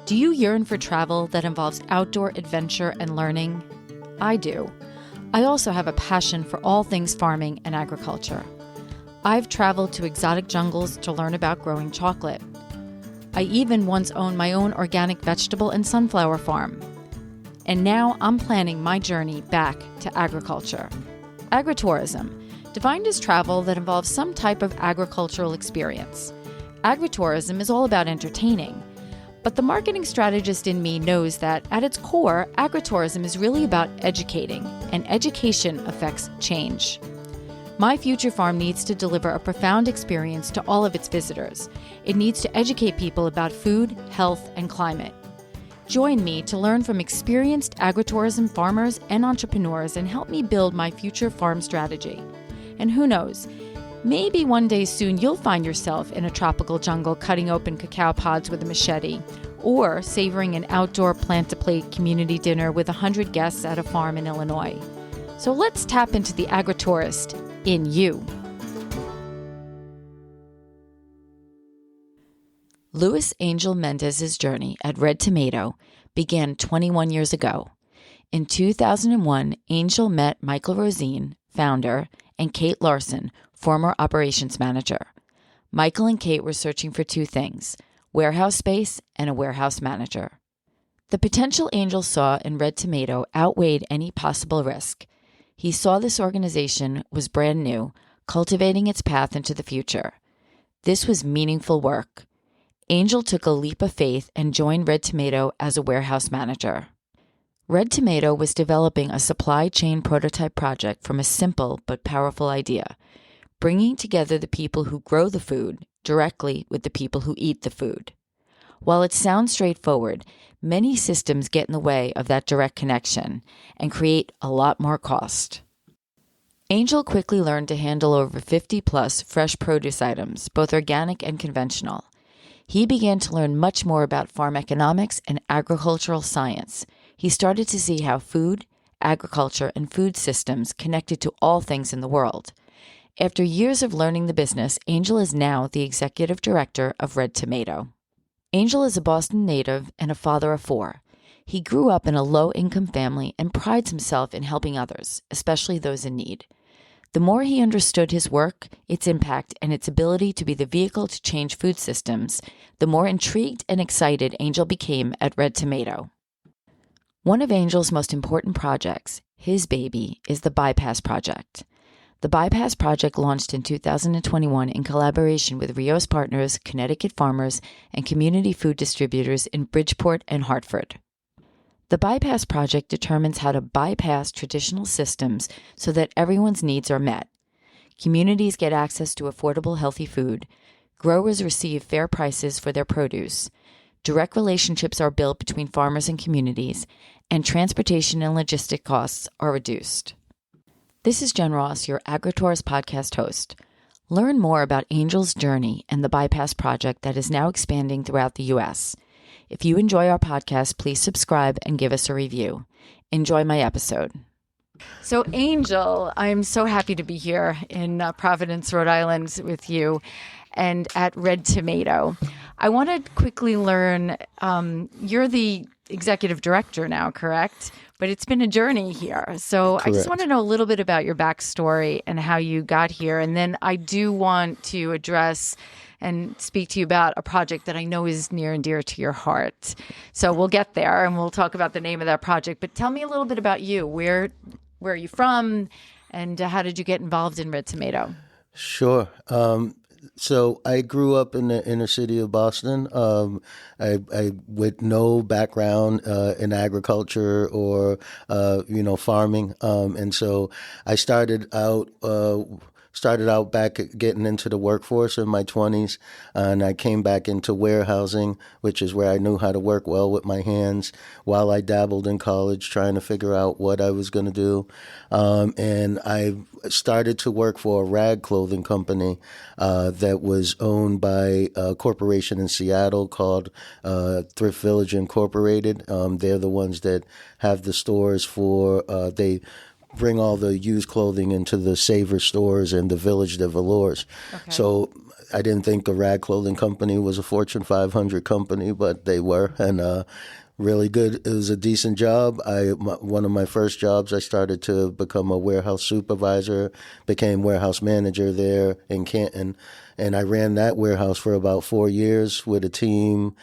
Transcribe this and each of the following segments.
Do you yearn for travel that involves outdoor adventure and learning? I do. I also have a passion for all things farming and agriculture. I've traveled to exotic jungles to learn about growing chocolate. I even once owned my own organic vegetable and sunflower farm. And now I'm planning my journey back to agriculture. Agritourism, defined as travel that involves some type of agricultural experience. Agritourism is all about entertaining. But the marketing strategist in me knows that at its core, agritourism is really about educating, and education affects change. My future farm needs to deliver a profound experience to all of its visitors. It needs to educate people about food, health, and climate. Join me to learn from experienced agritourism farmers and entrepreneurs and help me build my future farm strategy. And who knows, maybe one day soon you'll find yourself in a tropical jungle cutting open cacao pods with a machete, or savoring an outdoor plant-to-plate community dinner with 100 guests at a farm in Illinois. So let's tap into the agritourist in you. Louis Angel Mendez's journey at Red Tomato began 21 years ago. In 2001, Angel met Michael Rozyne, founder, and Kate Larson, former operations manager. Michael and Kate were searching for two things: warehouse space and a warehouse manager. The potential Angel saw in Red Tomato outweighed any possible risk. He saw this organization was brand new, cultivating its path into the future. This was meaningful work. Angel took a leap of faith and joined Red Tomato as a warehouse manager. Red Tomato was developing a supply chain prototype project from a simple but powerful idea: bringing together the people who grow the food directly with the people who eat the food. While it sounds straightforward, many systems get in the way of that direct connection and create a lot more cost. Angel quickly learned to handle over 50-plus fresh produce items, both organic and conventional. He began to learn much more about farm economics and agricultural science. He started to see how food, agriculture, and food systems connected to all things in the world. After years of learning the business, Angel is now the executive director of Red Tomato. Angel is a Boston native and a father of 4. He grew up in a low-income family and prides himself in helping others, especially those in need. The more he understood his work, its impact, and its ability to be the vehicle to change food systems, the more intrigued and excited Angel became at Red Tomato. One of Angel's most important projects, his baby, is the Bypass Project. The Bypass Project launched in 2021 in collaboration with Rios Partners, Connecticut farmers, and community food distributors in Bridgeport and Hartford. The Bypass Project determines how to bypass traditional systems so that everyone's needs are met. Communities get access to affordable, healthy food. Growers receive fair prices for their produce. Direct relationships are built between farmers and communities, and transportation and logistic costs are reduced. This is Jen Ross, your AgriTourist podcast host. Learn more about Angel's journey and the Bypass Project that is now expanding throughout the U.S. If you enjoy our podcast, please subscribe and give us a review. Enjoy my episode. So, Angel, I'm so happy to be here in Providence, Rhode Island with you and at Red Tomato. I want to quickly learn, you're the executive director now, correct? But it's been a journey here. So correct. I just want to know a little bit about your backstory and how you got here. And then I do want to address and speak to you about a project that I know is near and dear to your heart. So we'll get there and we'll talk about the name of that project. But tell me a little bit about you. Where are you from? And how did you get involved in Red Tomato? Sure. So I grew up in the inner city of Boston. I with no background in agriculture or farming, and so I started out back getting into the workforce in my 20s, and I came back into warehousing, which is where I knew how to work well with my hands while I dabbled in college trying to figure out what I was going to do. And I started to work for a rag clothing company that was owned by a corporation in Seattle called Thrift Village Incorporated. They're the ones that have the stores for, they bring all the used clothing into the Savor stores and the Village de Velours. Okay. So I didn't think a rag clothing company was a Fortune 500 company, but they were, and really good. It was a decent job. One of my first jobs, I started to become a warehouse supervisor, became warehouse manager there in Canton, and I ran that warehouse for about 4 years with a team.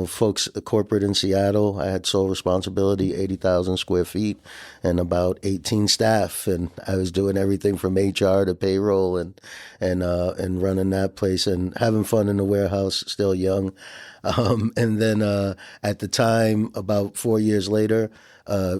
Folks, corporate in Seattle. I had sole responsibility, 80,000 square feet, and about 18 staff, and I was doing everything from HR to payroll and running that place and having fun in the warehouse. Still young. And then at the time, about 4 years later,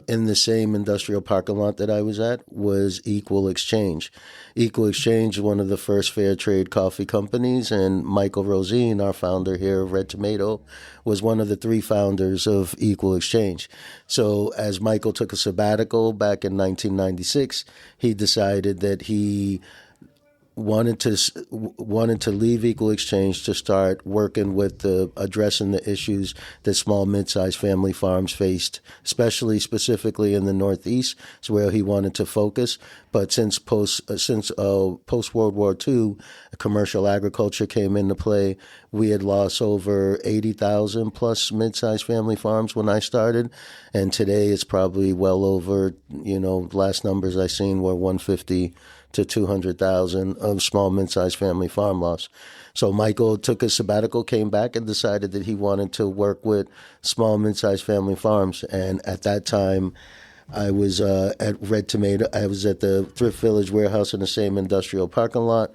in the same industrial parking lot that I was at was Equal Exchange. Equal Exchange is one of the first fair trade coffee companies, and Michael Rozyne, our founder here of Red Tomato, was one of the three founders of Equal Exchange. So as Michael took a sabbatical back in 1996, he decided that he wanted to leave Equal Exchange to start working with addressing the issues that small mid-sized family farms faced, specifically in the Northeast. It's where he wanted to focus. But since post World War II, commercial agriculture came into play. We had lost over 80,000 plus mid-sized family farms when I started, and today it's probably well over. Last numbers I seen were 150 to 200,000 of small, mid-sized family farm loss. So Michael took a sabbatical, came back, and decided that he wanted to work with small, mid-sized family farms. And at that time, I was at Red Tomato. I was at the Thrift Village warehouse in the same industrial parking lot.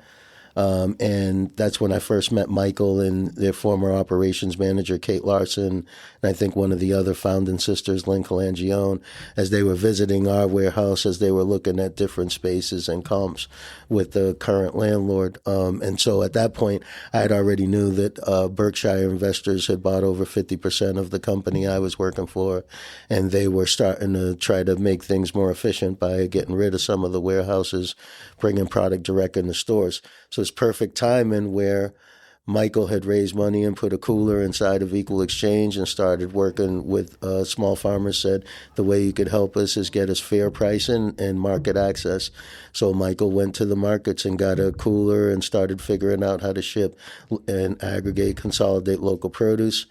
And that's when I first met Michael and their former operations manager, Kate Larson, and I think one of the other founding sisters, Lynn Calangione, as they were visiting our warehouse, as they were looking at different spaces and comps with the current landlord. And so at that point, I had already knew that Berkshire investors had bought over 50% of the company I was working for, and they were starting to try to make things more efficient by getting rid of some of the warehouses, bringing product direct into stores. So it's perfect timing where Michael had raised money and put a cooler inside of Equal Exchange and started working with small farmers. Said the way you could help us is get us fair pricing and market access. So Michael went to the markets and got a cooler and started figuring out how to ship and aggregate, consolidate local produce.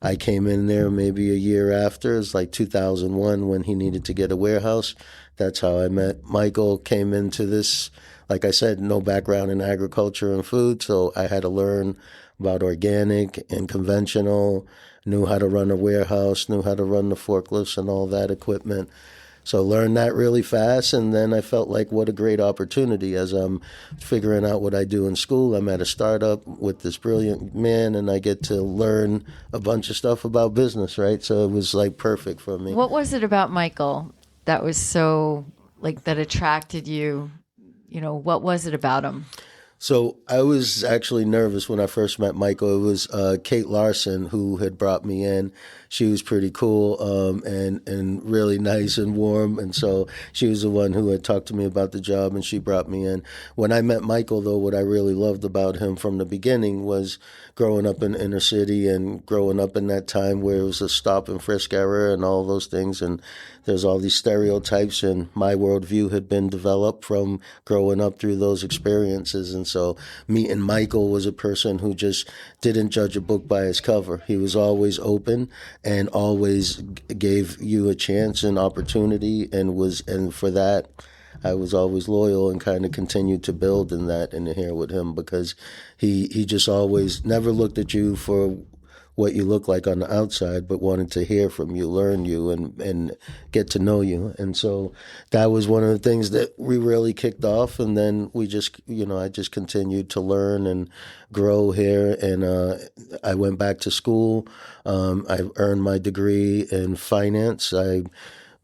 I came in there maybe a year after. It was like 2001 when he needed to get a warehouse. That's how I met Michael. Came into this, like I said, no background in agriculture and food, so I had to learn about organic and conventional, knew how to run a warehouse, knew how to run the forklifts and all that equipment. So learned that really fast, and then I felt like what a great opportunity. As I'm figuring out what I do in school, I'm at a startup with this brilliant man, and I get to learn a bunch of stuff about business, right? So it was like perfect for me. What was it about Michael that was so, that attracted you? What was it about him? So I was actually nervous when I first met Michael. It was Kate Larson who had brought me in. She was pretty cool and really nice and warm. And so she was the one who had talked to me about the job, and she brought me in. When I met Michael, though, what I really loved about him from the beginning was growing up in inner city and growing up in that time where it was a stop and frisk era and all those things. And there's all these stereotypes, and my worldview had been developed from growing up through those experiences. And so meeting Michael was a person who just didn't judge a book by its cover. He was always open and always gave you a chance and opportunity, and for that, I was always loyal and kind of continued to build in that and here with him, because he just always never looked at you for what you look like on the outside, but wanted to hear from you, learn you, and get to know you. And so that was one of the things that we really kicked off. And then we just, I just continued to learn and grow here. And I went back to school. I earned my degree in finance.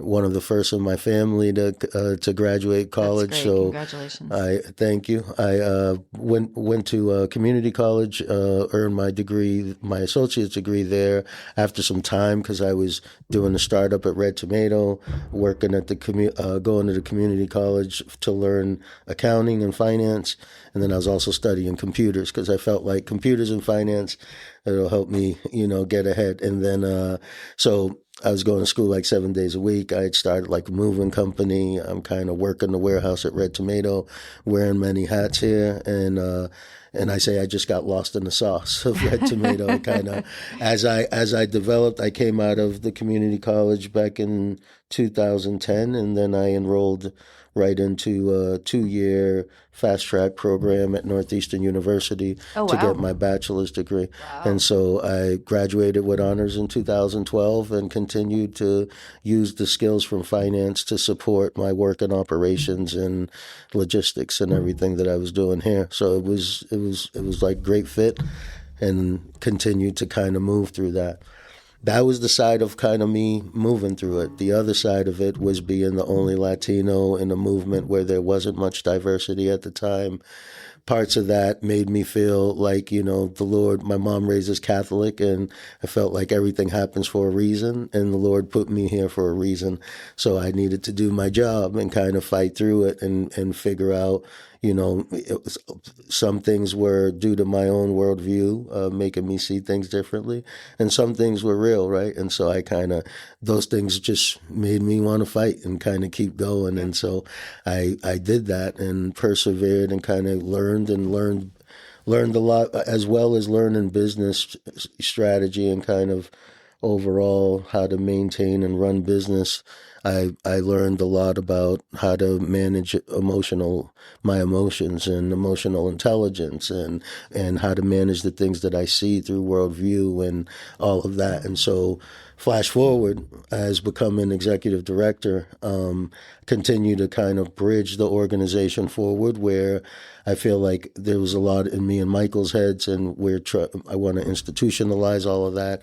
One of the first in my family to graduate college. That's great. So Congratulations. I thank you. I went to community college, earned my degree, my associate's degree there after some time, because I was doing a startup at Red Tomato, working at going to the community college to learn accounting and finance, and then I was also studying computers because I felt like computers and finance, it'll help me, get ahead. And then so I was going to school like 7 days a week. I had started like a moving company. I'm kind of working the warehouse at Red Tomato, wearing many hats here, and I say I just got lost in the sauce of Red Tomato. Kind of as I developed, I came out of the community college back in 2010, and then I enrolled right into a 2-year fast track program at Northeastern University Oh, to get wow. my bachelor's degree. And Wow. so I graduated with honors in 2012 and continued to use the skills from finance to support my work in operations and logistics and everything that I was doing here. So it was like great fit, and continued to kind of move through that. That was the side of kind of me moving through it. The other side of it was being the only Latino in a movement where there wasn't much diversity at the time. Parts of that made me feel like, the Lord, my mom raised us Catholic, and I felt like everything happens for a reason, and the Lord put me here for a reason. So I needed to do my job and kind of fight through it and figure out, some things were due to my own worldview, making me see things differently, and some things were real, right? And so those things just made me want to fight and kind of keep going. And so I did that and persevered and kind of learned a lot, as well as learning business strategy and kind of overall how to maintain and run business. I learned a lot about how to manage my emotions and emotional intelligence, and how to manage the things that I see through worldview and all of that. And so flash forward, as become an executive director, continue to kind of bridge the organization forward, where I feel like there was a lot in me and Michael's heads, and I want to institutionalize all of that.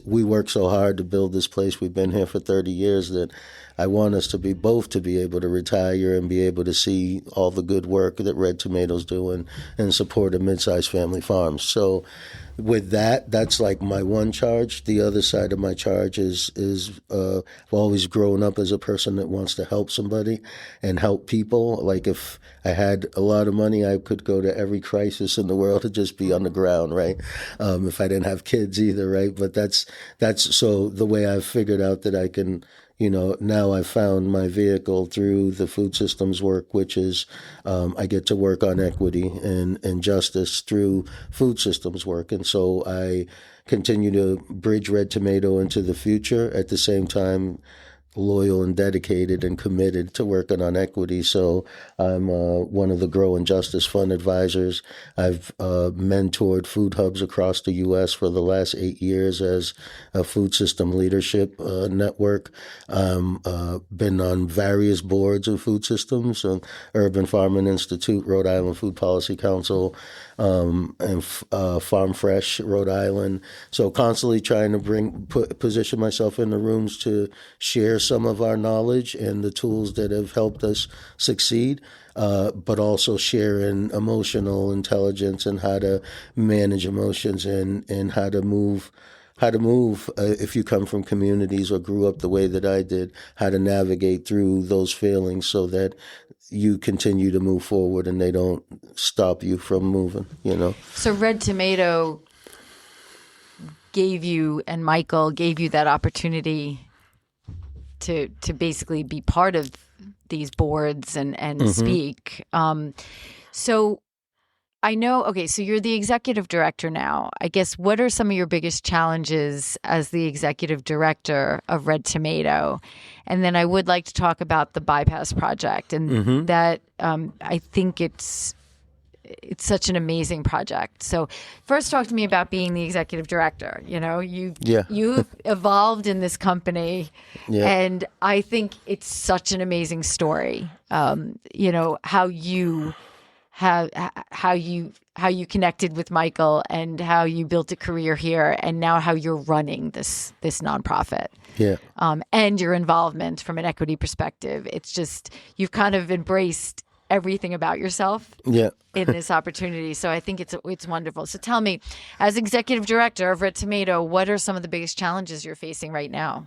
We work so hard to build this place. We've been here for 30 years that I want us to be able to retire and be able to see all the good work that Red Tomato's doing and support a mid-sized family farms. So with that, that's like my one charge. The other side of my charge is I've always grown up as a person that wants to help somebody and help people. Like if I had a lot of money, I could go to every crisis in the world and just be on the ground, right? If I didn't have kids either, right? But that's so the way I've figured out that I can. Now I've found my vehicle through the food systems work, which is I get to work on equity and justice through food systems work. And so I continue to bridge Red Tomato into the future, at the same time loyal and dedicated and committed to working on equity. So I'm one of the Grow and Justice Fund advisors. I've mentored food hubs across the U.S. for the last 8 years as a food system leadership network. Been on various boards of food systems, Urban Farming Institute, Rhode Island Food Policy Council, and Farm Fresh, Rhode Island. So constantly trying to position myself in the rooms to share some of our knowledge and the tools that have helped us succeed, but also sharing emotional intelligence and how to manage emotions and how to move. If you come from communities or grew up the way that I did, how to navigate through those feelings so that you continue to move forward and they don't stop you from moving. So Red Tomato gave you, and Michael gave you, that opportunity to basically be part of these boards and speak. So I know, okay, so you're the executive director now. I guess what are some of your biggest challenges as the executive director of Red Tomato? And then I would like to talk about the Bypass Project, and that I think it's such an amazing project. So first talk to me about being the executive director. You've evolved in this company, and I think it's such an amazing story. How you connected with Michael and how you built a career here, and now how you're running this nonprofit. Yeah. And your involvement from an equity perspective. It's just, you've kind of embraced everything about yourself in this opportunity. So I think it's wonderful. So tell me, as executive director of Red Tomato, what are some of the biggest challenges you're facing right now?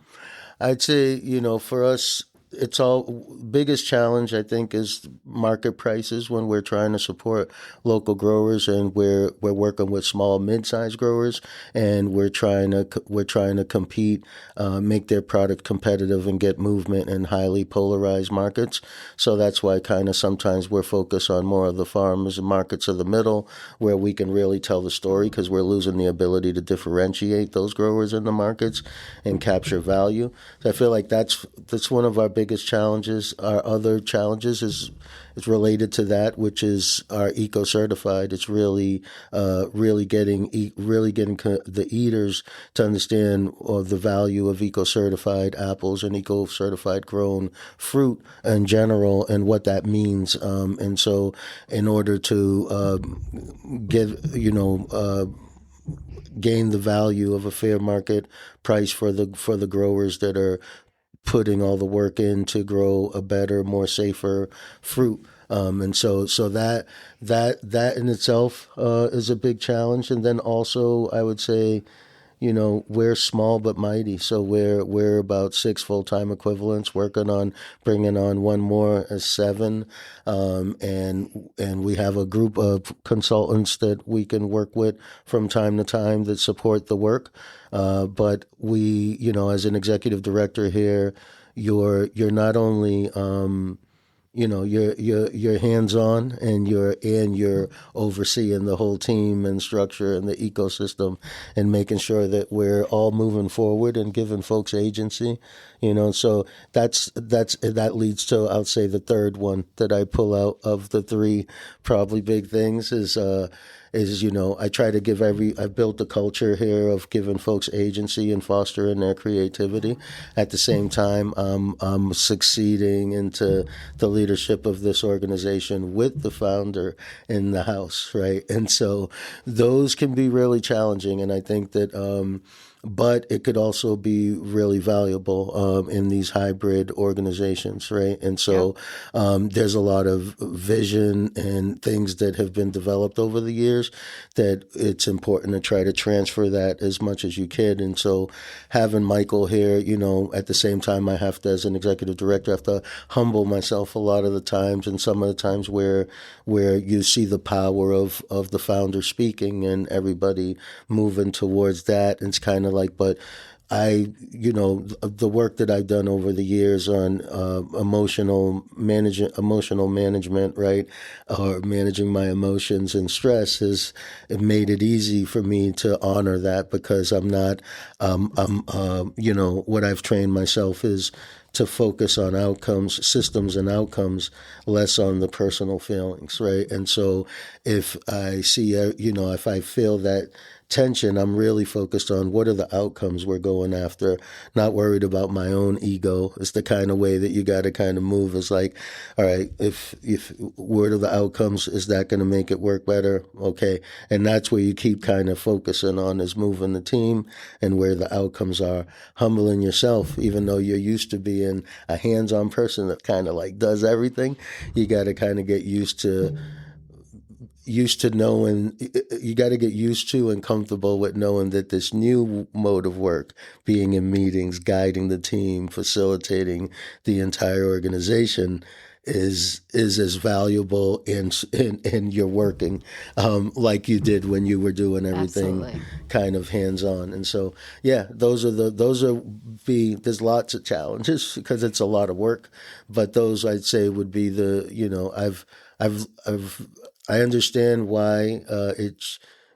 I'd say, for us, it's all biggest challenge I think is market prices when we're trying to support local growers, and we're working with small mid-sized growers, and we're trying to compete, make their product competitive and get movement in highly polarized markets. So that's why kind of sometimes we're focused on more of the farmers and markets of the middle, where we can really tell the story, because we're losing the ability to differentiate those growers in the markets and capture value. So I feel like that's one of our biggest challenges. Our other challenges is related to that, which is our eco certified. It's really getting the eaters to understand the value of eco certified apples and eco certified grown fruit in general, and what that means. And so, in order to get gain the value of a fair market price for the growers that are putting all the work in to grow a better, more safer fruit. And so that in itself is a big challenge. And then also, I would say, we're small but mighty. So we're about 6 full-time equivalents, working on bringing on one more as 7, and we have a group of consultants that we can work with from time to time that support the work. But we, as an executive director here, you're not only you're hands on, and you're overseeing the whole team and structure and the ecosystem, and making sure that we're all moving forward and giving folks agency. So that leads to, I'll say, the third one that I pull out of the 3 probably big things is I try to I've built a culture here of giving folks agency and fostering their creativity. At the same time, I'm succeeding into the leadership of this organization with the founder in the house, right? And so those can be really challenging, and I think that but it could also be really valuable in these hybrid organizations, right? And so there's a lot of vision and things that have been developed over the years that it's important to try to transfer that as much as you can. And so having Michael here, at the same time, I have to, as an executive director, I have to humble myself a lot of the times, and some of the times where you see the power of the founder speaking and everybody moving towards that. And it's kind of like, but the work that I've done over the years on emotional management, right, or managing my emotions and stress, has made it easy for me to honor that, because I'm not, what I've trained myself is to focus on outcomes, systems and outcomes, less on the personal feelings, right? And so if I see, if I feel that tension, I'm really focused on what are the outcomes we're going after, not worried about my own ego. It's the kind of way that you got to kind of move. It's like, all right, if what are the outcomes? Is that going to make it work better? Okay. And that's where you keep kind of focusing on, is moving the team and where the outcomes are, humbling yourself, even though you're used to being a hands-on person that kind of like does everything. You got to kind of get used to knowing, you got to get used to and comfortable with knowing that this new mode of work, being in meetings, guiding the team, facilitating the entire organization, is as valuable in your working like you did when you were doing everything Absolutely. kind of hands on. And so there's lots of challenges because it's a lot of work, but those I'd say would be I've I understand why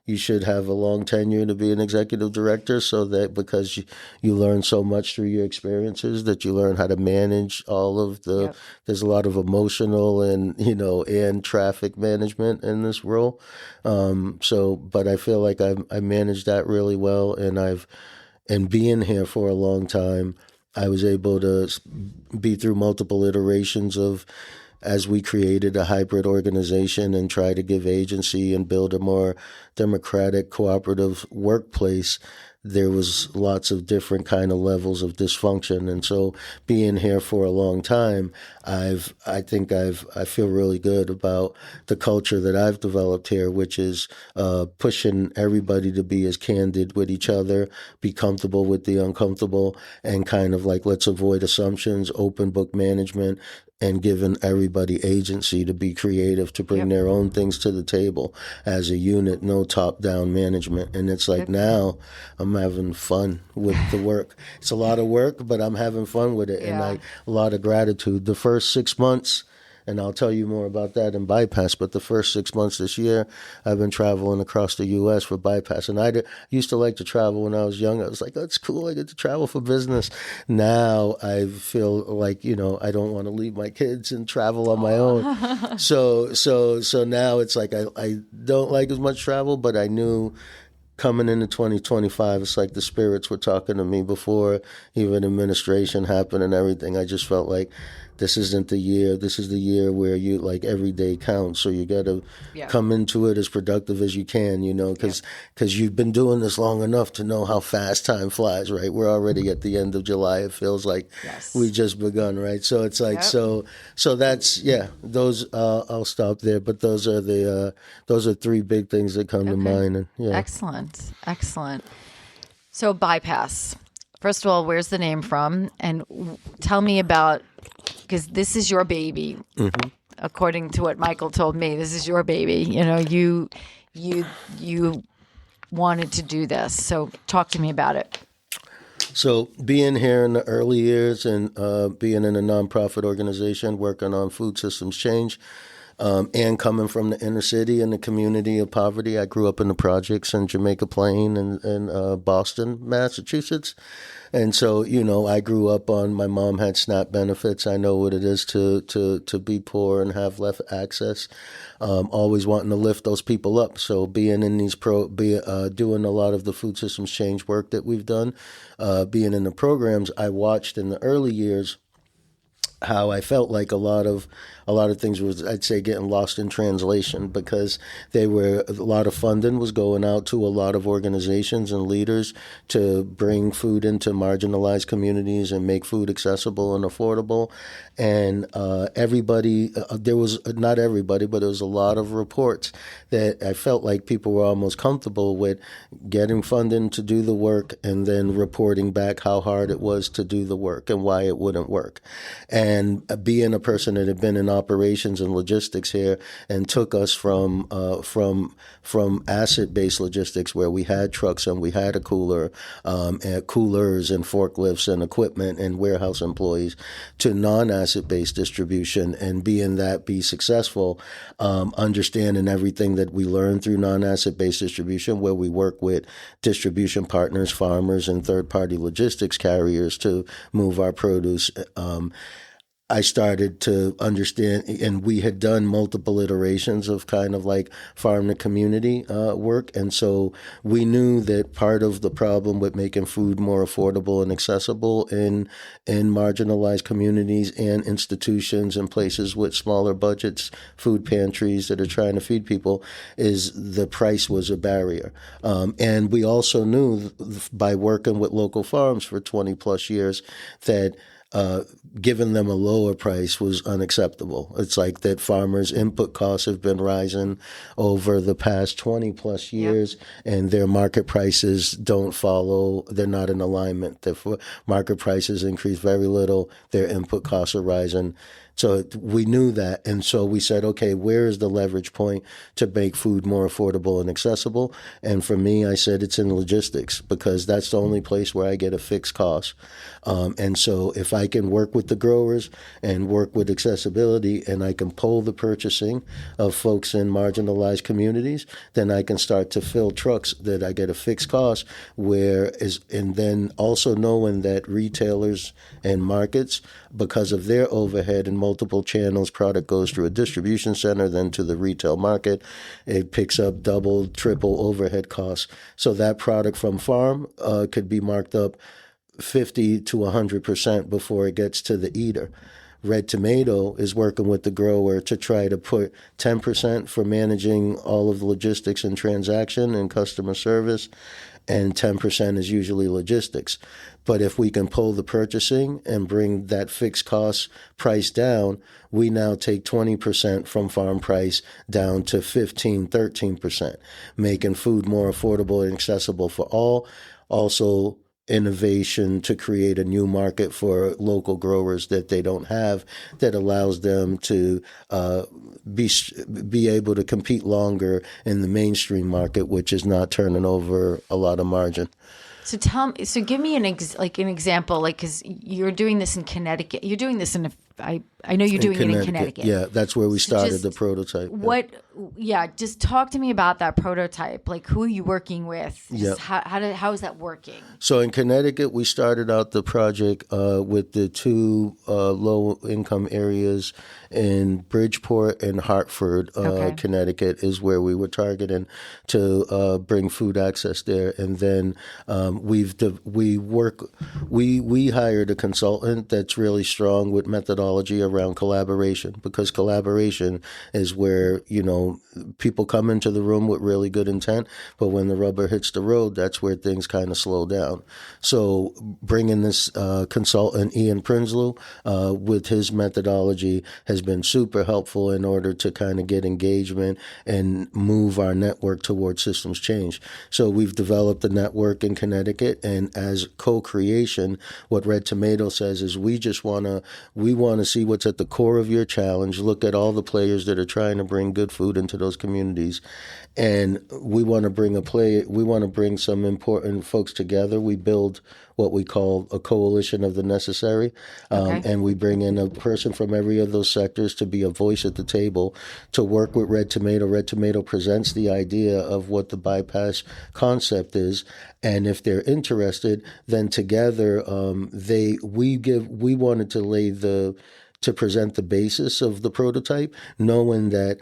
you should have a long tenure to be an executive director, so that because you learn so much through your experiences, that you learn how to manage all of the. Yep. There's a lot of emotional and traffic management in this role. But I feel like I managed that really well, and being here for a long time, I was able to be through multiple iterations of as we created a hybrid organization and try to give agency and build a more democratic, cooperative workplace, there was lots of different kind of levels of dysfunction. And so being here for a long time, I feel really good about the culture that I've developed here, which is pushing everybody to be as candid with each other, be comfortable with the uncomfortable, and kind of like, let's avoid assumptions, open book management, and giving everybody agency to be creative, to bring their own things to the table as a unit, no top-down management. And it's like now I'm having fun with the work. It's a lot of work, but I'm having fun with it, and a lot of gratitude. The first 6 months, and I'll tell you more about that in Bypass, but the first 6 months this year, I've been traveling across the U.S. for Bypass. And I used to like to travel when I was young. I was like, that's cool. I get to travel for business. Now I feel like, I don't want to leave my kids and travel on my own. So now it's like I don't like as much travel, but I knew coming into 2025, it's like the spirits were talking to me before even administration happened and everything. I just felt like this isn't the year. This is the year where you like every day counts. So you got to come into it as productive as you can, because you've been doing this long enough to know how fast time flies, right? We're already at the end of July. It feels like we just begun, right? So it's like so that's those. I'll stop there, but those are three big things that come to mind. And Excellent. So Bypass. First of all, where's the name from? And tell me about, because this is your baby. Mm-hmm. According to what Michael told me, this is your baby. You wanted to do this. So talk to me about it. So being here in the early years and being in a nonprofit organization working on food systems change, and coming from the inner city and the community of poverty, I grew up in the projects in Jamaica Plain and Boston, Massachusetts. And so, I grew up on, my mom had SNAP benefits. I know what it is to be poor and have less access. Always wanting to lift those people up. So being in these doing a lot of the food systems change work that we've done, being in the programs, I watched in the early years how I felt like a lot of things was, I'd say, getting lost in translation, because a lot of funding was going out to a lot of organizations and leaders to bring food into marginalized communities and make food accessible and affordable. And everybody, there was not everybody, but there was a lot of reports that I felt like people were almost comfortable with getting funding to do the work and then reporting back how hard it was to do the work and why it wouldn't work. And being a person that had been in operations and logistics here and took us from asset-based logistics, where we had trucks and we had a cooler, and coolers and forklifts and equipment and warehouse employees, to non-asset-based distribution, and be successful, understanding everything that we learned through non-asset-based distribution, where we work with distribution partners, farmers, and third-party logistics carriers to move our produce. I started to understand, and we had done multiple iterations of kind of like farm to community work. And so we knew that part of the problem with making food more affordable and accessible in marginalized communities and institutions and places with smaller budgets, food pantries that are trying to feed people, is the price was a barrier. And we also knew by working with local farms for 20 plus years that giving them a lower price was unacceptable. It's like that farmers' input costs have been rising over the past 20 plus years, and their market prices don't follow. They're not in alignment. Their market prices increase very little. Their input costs are rising. So we knew that. And so we said, okay, where is the leverage point to make food more affordable and accessible? And for me, I said it's in logistics, because that's the only place where I get a fixed cost. And so if I can work with the growers and work with accessibility, and I can pull the purchasing of folks in marginalized communities, then I can start to fill trucks that I get a fixed cost, and then also knowing that retailers and markets, because of their overhead and multiple channels, product goes through a distribution center, then to the retail market. It picks up double, triple overhead costs. So that product from farm could be marked up 50 to 100% before it gets to the eater. Red Tomato is working with the grower to try to put 10% for managing all of the logistics and transaction and customer service, and 10% is usually logistics. But if we can pull the purchasing and bring that fixed cost price down, we now take 20% from farm price down to 15, 13%, making food more affordable and accessible for all. Also, innovation to create a new market for local growers that they don't have, that allows them to be able to compete longer in the mainstream market, which is not turning over a lot of margin. So give me an example, like, because you're doing this in Connecticut. You're doing this I know you're doing it in Connecticut. Yeah, that's where we started the prototype. Just talk to me about that prototype. Like, who are you working with? How is that working? So in Connecticut, we started out the project with the two low-income areas in Bridgeport and Hartford, Connecticut, is where we were targeting to bring food access there. And then we hired a consultant that's really strong with methodology around collaboration, because collaboration is where, people come into the room with really good intent, but when the rubber hits the road, that's where things kind of slow down. So bringing this consultant, Ian Prinsloo, with his methodology has been super helpful in order to kind of get engagement and move our network towards systems change. So we've developed a network in Connecticut, and as co-creation, what Red Tomato says is we want to see what's at the core of your challenge, look at all the players that are trying to bring good food into those communities, and we want to bring some important folks together. We build what we call a coalition of the necessary, and we bring in a person from every of those sectors to be a voice at the table to work with Red Tomato. Red Tomato presents the idea of what the bypass concept is, and if they're interested, then together we wanted to present the basis of the prototype, knowing that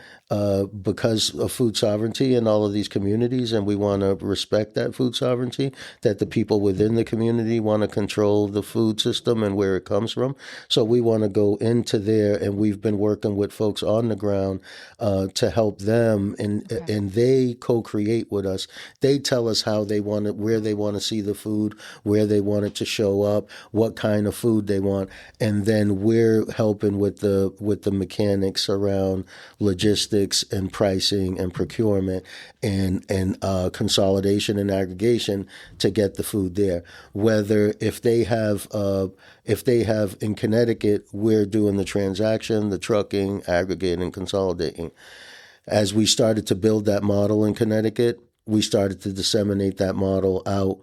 because of food sovereignty in all of these communities, and we want to respect that food sovereignty, that the people within the community want to control the food system and where it comes from. So we want to go into there, and we've been working with folks on the ground to help them, and they co-create with us. They tell us how they want it, where they want to see the food, where they want it to show up, what kind of food they want, and then we're helping with the mechanics around logistics and pricing and procurement and consolidation and aggregation to get the food there. Whether if they have in Connecticut, we're doing the transaction, the trucking, aggregating, consolidating. As we started to build that model in Connecticut, we started to disseminate that model out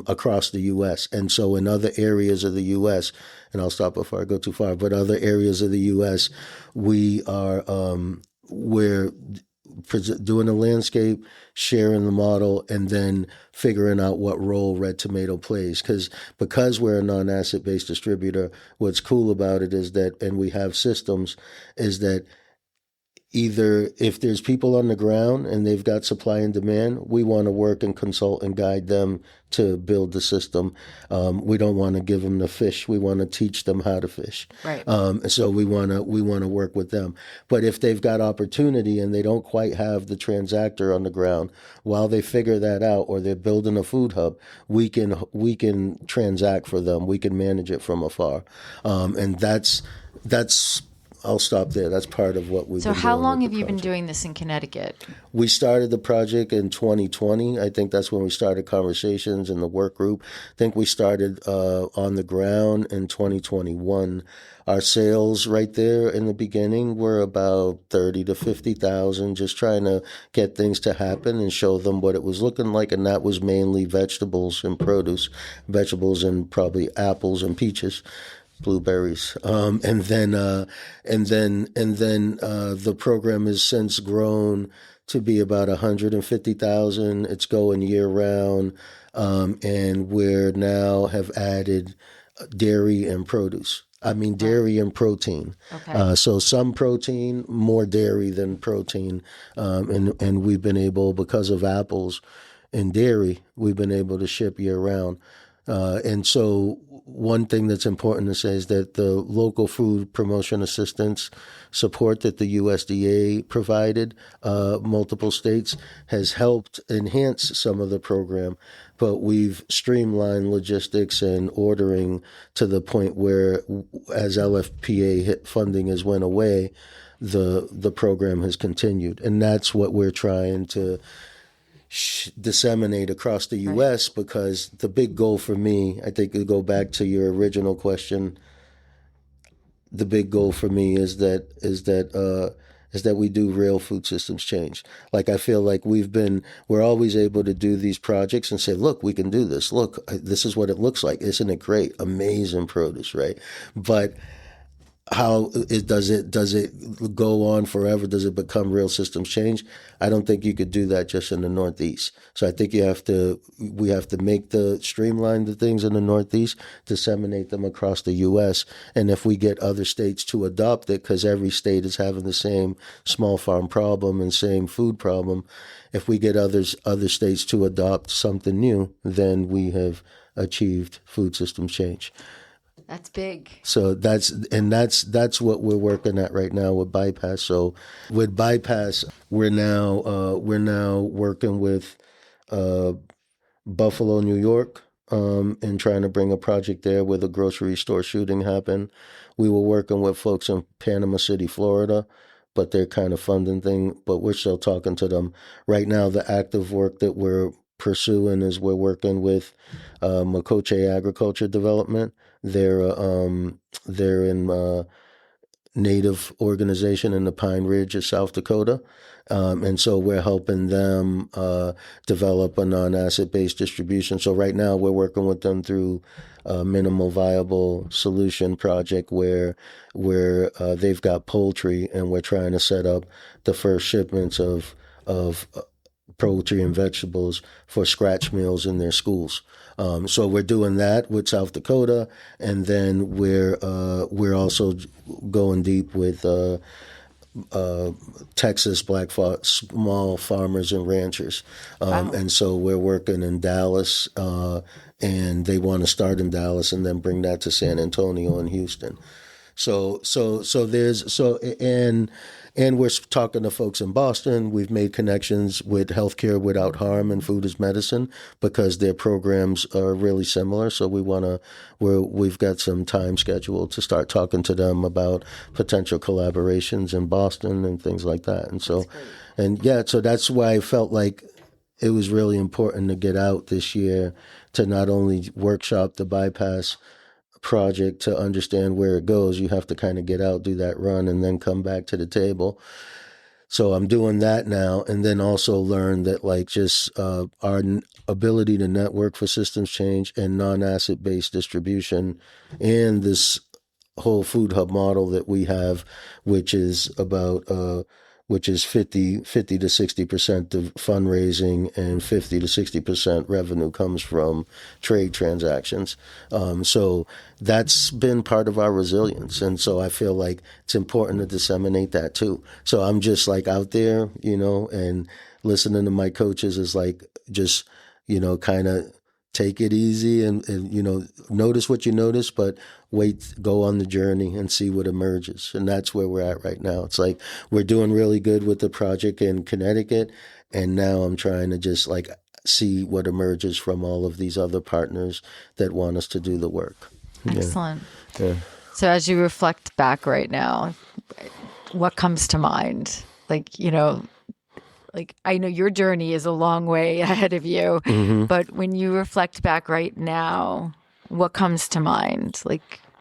across the U.S. And so in other areas of the U.S., and I'll stop before I go too far, but other areas of the U.S., we're doing a landscape, sharing the model, and then figuring out what role Red Tomato plays. Because we're a non-asset-based distributor, what's cool about it is that, and we have systems, is that either if there's people on the ground and they've got supply and demand, we want to work and consult and guide them to build the system. We don't want to give them the fish. We want to teach them how to fish. Right. So we want to work with them. But if they've got opportunity and they don't quite have the transactor on the ground, while they figure that out, or they're building a food hub, we can transact for them. We can manage it from afar, and that's. I'll stop there. That's part of what we've been doing. So how long have you been doing this in Connecticut? We started the project in 2020. I think that's when we started conversations in the work group. I think we started on the ground in 2021. Our sales right there in the beginning were about 30 to 50,000, just trying to get things to happen and show them what it was looking like. And that was mainly vegetables and produce, vegetables and probably apples and peaches, blueberries, and then the program has since grown to be about 150,000. It's going year round, and we're now have added dairy and produce. Dairy and protein. Okay. So some protein, more dairy than protein, and we've been able, because of apples and dairy, we've been able to ship year round. And so one thing that's important to say is that the local food promotion assistance support that the USDA provided multiple states has helped enhance some of the program, but we've streamlined logistics and ordering to the point where, as LFPA funding has went away, the program has continued, and that's what we're trying to disseminate across the U.S. Right. Because the big goal for me, I think, to go back to your original question, the big goal for me is that we do real food systems change. Like, I feel like we're always able to do these projects and say, look, we can do this. Look, this is what it looks like. Isn't it great? Amazing produce, right? But does it go on forever? Does it become real systems change? I don't think you could do that just in the Northeast. So I think we have to streamline the things in the Northeast, disseminate them across the U.S. And if we get other states to adopt it, because every state is having the same small farm problem and same food problem, if we get other states to adopt something new, then we have achieved food systems change. That's big. So that's what we're working at right now with Bypass. So with Bypass, we're now working with Buffalo, New York, and trying to bring a project there where the grocery store shooting happened. We were working with folks in Panama City, Florida, but they're kind of funding thing. But we're still talking to them right now. The active work that we're pursuing is we're working with Makoche Agriculture Development. They're in Native organization in the Pine Ridge of South Dakota. And so we're helping them develop a non-asset-based distribution. So right now we're working with them through a minimal viable solution project where they've got poultry, and we're trying to set up the first shipments of poultry and vegetables for scratch meals in their schools. So we're doing that with South Dakota, and then we're also going deep with Texas small farmers and ranchers. Wow. And so we're working in Dallas, and they want to start in Dallas and then bring that to San Antonio and Houston. And we're talking to folks in Boston. We've made connections with Healthcare Without Harm and Food is Medicine because their programs are really similar. So we've got some time scheduled to start talking to them about potential collaborations in Boston and things like that. And so, so that's why I felt like it was really important to get out this year to not only workshop the Bypass project to understand where it goes. You have to kind of get out, do that run, and then come back to the table. So I'm doing that now, and then also learn that our ability to network for systems change and non-asset based distribution, and this whole food hub model that we have, which is 50 to 60% of fundraising and 50 to 60% revenue comes from trade transactions. So that's been part of our resilience. And so I feel like it's important to disseminate that too. So I'm just out there, and listening to my coaches is just, kind of take it easy and notice what you notice, but go on the journey and see what emerges. And that's where we're at right now. It's we're doing really good with the project in Connecticut, and now I'm trying to just see what emerges from all of these other partners that want us to do the work. Excellent. Yeah. So as you reflect back right now, what comes to mind? I know your journey is a long way ahead of you, Mm-hmm. but when you reflect back right now, what comes to mind?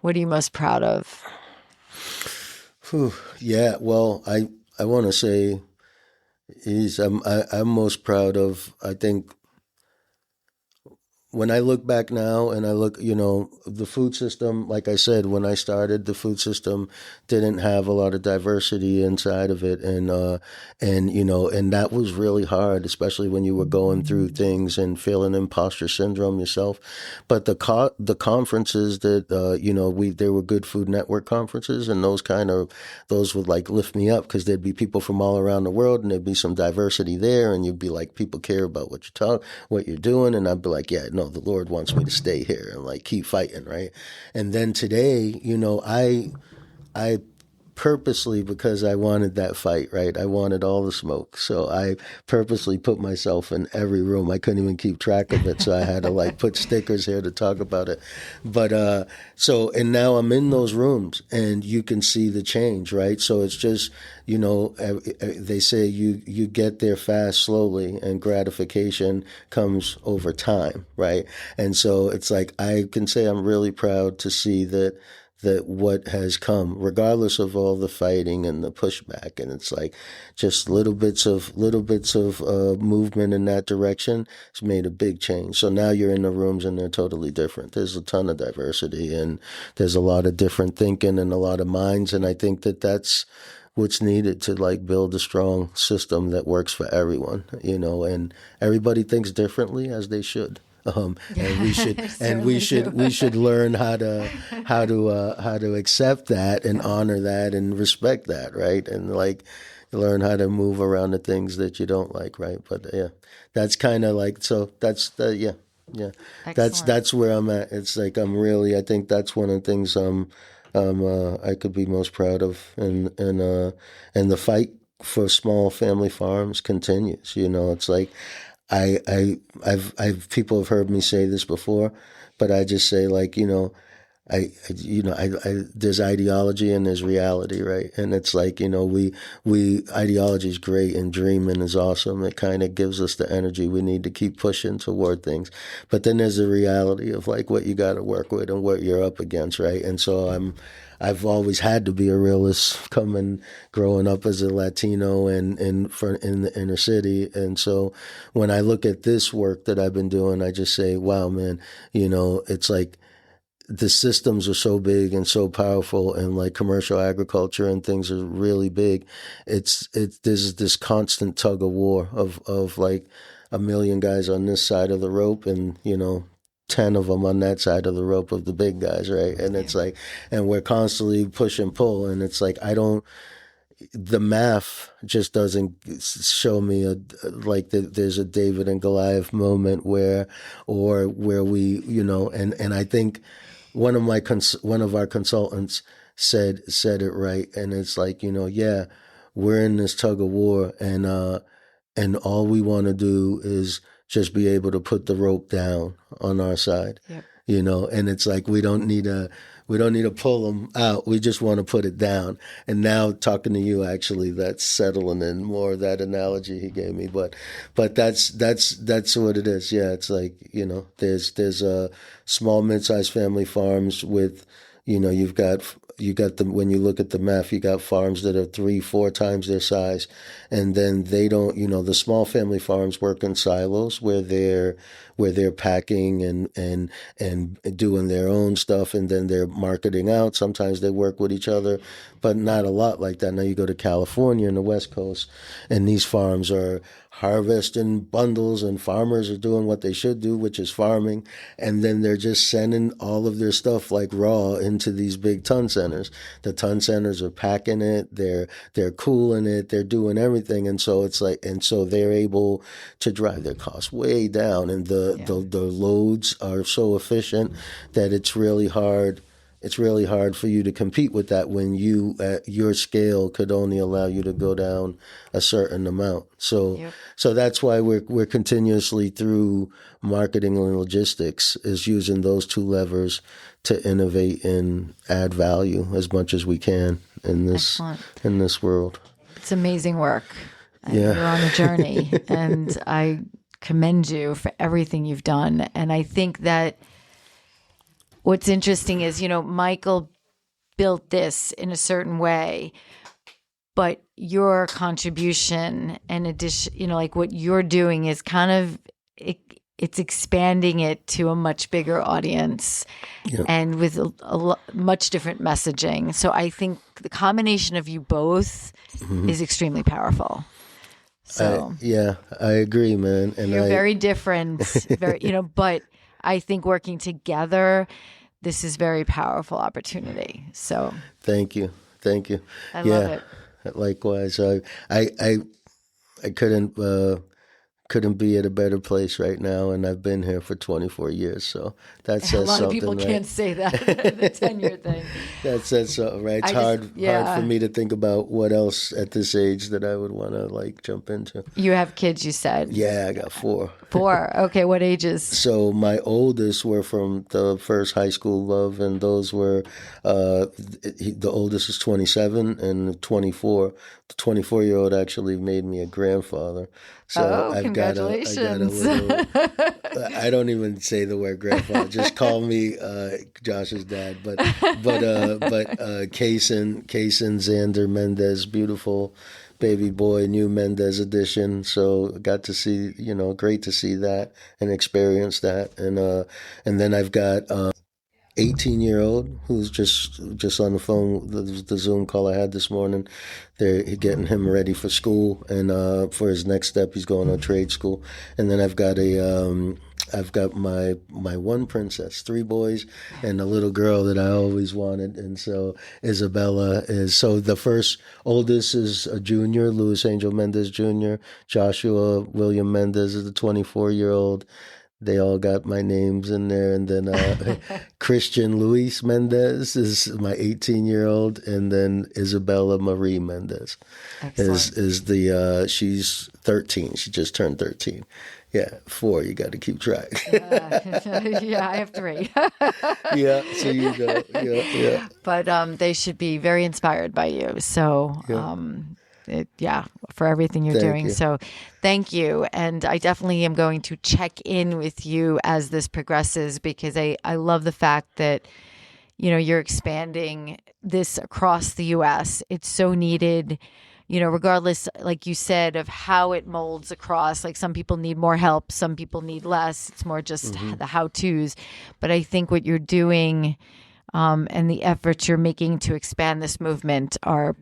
What are you most proud of? Yeah, well, I want to say I'm most proud of, I think, when I look back now and I look, the food system, like I said, when I started, the food system didn't have a lot of diversity inside of it. And that was really hard, especially when you were going through things and feeling imposter syndrome yourself. But the conferences that, there were Good Food Network conferences, and those would lift me up because there'd be people from all around the world and there'd be some diversity there. And you'd be people care about what you're doing. And I'd be yeah, no, the Lord wants me to stay here and like keep fighting, right? And then today, I purposely, because I wanted that fight, right? I wanted all the smoke. So I purposely put myself in every room. I couldn't even keep track of it. So I had to like put stickers here to talk about it. But and now I'm in those rooms and you can see the change, right? So it's just, they say you get there fast, slowly, and gratification comes over time, right? And so it's like, I can say I'm really proud to see that what has come, regardless of all the fighting and the pushback, and it's like just little bits of movement in that direction has made a big change. So now you're in the rooms and they're totally different. There's a ton of diversity and there's a lot of different thinking and a lot of minds, and I think that that's what's needed to like build a strong system that works for everyone, and everybody thinks differently, as they should. And we should learn how to accept that and honor that and respect that, right? And like learn how to move around the things that you don't like, right? But yeah, that's kind of like, so that's the, yeah. That's where I'm at. It's like I think that's one of the things I could be most proud of, and the fight for small family farms continues. It's like I've people have heard me say this before, but I just say like, there's ideology and there's reality, right? And it's like, we ideology is great and dreaming is awesome. It kind of gives us the energy we need to keep pushing toward things. But then there's the reality of like what you got to work with and what you're up against, right? And so I've always had to be a realist growing up as a Latino and in the inner city. And so when I look at this work that I've been doing, I just say, wow, man, it's like, the systems are so big and so powerful, and like commercial agriculture and things are really big. There's this constant tug of war of like a million guys on this side of the rope and 10 of them on that side of the rope of the big guys, right? And it's like, and we're constantly push and pull, and it's like the math just doesn't show me there's a David and Goliath moment where we, and I think one of our consultants said it right, and it's like, yeah, we're in this tug of war, and all we want to do is just be able to put the rope down on our side. Yep. And it's like we don't need to pull them out. We just want to put it down. And now talking to you, actually, that's settling in more of that analogy he gave me. But that's what it is. Yeah, it's like, there's small, mid-sized family farms with, you got them, when you look at the math, you got farms that are 3-4 times their size, and then they don't, the small family farms work in silos where they're packing and doing their own stuff, and then they're marketing out. Sometimes they work with each other, but not a lot like that. Now you go to California and the West Coast, and these farms are harvesting bundles, and farmers are doing what they should do, which is farming, and then they're just sending all of their stuff like raw into these big ton centers. The ton centers are packing it, they're cooling it, they're doing everything, and so it's like, and so they're able to drive their costs way down, and the loads are so efficient that it's really hard for you to compete with that when you at your scale could only allow you to go down a certain amount. So that's why we're continuously through marketing and logistics is using those two levers to innovate and add value as much as we can in this world. It's amazing work. You're on a journey, and I commend you for everything you've done. And I think that what's interesting is, Michael built this in a certain way, but your contribution and addition, like what you're doing is kind of, it's expanding it to a much bigger audience and with a much different messaging. So I think the combination of you both is extremely powerful. So I agree, man. And you're very different, but I think working together, this is very powerful opportunity. So thank you. I love it. Likewise. I couldn't couldn't be at a better place right now, and I've been here for 24 years, so that says something, A lot of people right? Can't say that, the tenure thing. That says something, right? It's hard for me to think about what else at this age that I would want to like jump into. You have kids, you said? Yeah, I got 4. 4. Okay, what ages? So my oldest were from the first high school love, and those were, the oldest is 27 and 24. The 24-year-old actually made me a grandfather. So congratulations. I got a little, I don't even say the word grandfather. Just call me Josh's dad. But Kaysen Xander Mendez, beautiful baby boy, new Mendez edition. So got to see, great to see that and experience that. And then I've got 18-year-old who's just on the phone, the Zoom call I had this morning. They're getting him ready for school, and for his next step, he's going to trade school. And then I've got my one princess, 3 boys, and a little girl that I always wanted. And so Isabella the first oldest is a junior, Luis Angel Mendez Jr., Joshua William Mendez is the 24-year-old. They all got my names in there. And then Christian Luis Mendez is my 18-year-old. And then Isabella Marie Mendez she's 13. She just turned 13. Yeah, 4. You got to keep track. Yeah, I have 3. Yeah, so you go. Yeah. But they should be very inspired by you. So, for everything you're doing. You. So thank you. And I definitely am going to check in with you as this progresses, because I love the fact that, you're expanding this across the U.S. It's so needed, regardless, like you said, of how it molds across. Like some people need more help, some people need less. It's more just the how-tos. But I think what you're doing and the efforts you're making to expand this movement are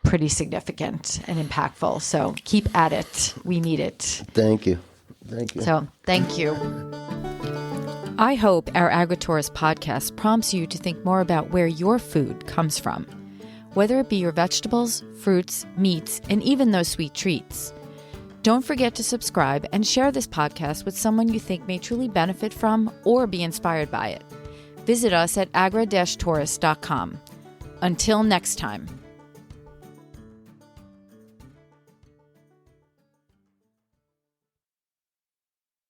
pretty significant and impactful. So keep at it. We need it. Thank you. So thank you. I hope our AgriTourist podcast prompts you to think more about where your food comes from, whether it be your vegetables, fruits, meats, and even those sweet treats. Don't forget to subscribe and share this podcast with someone you think may truly benefit from or be inspired by it. Visit us at agra-tourist.com. Until next time.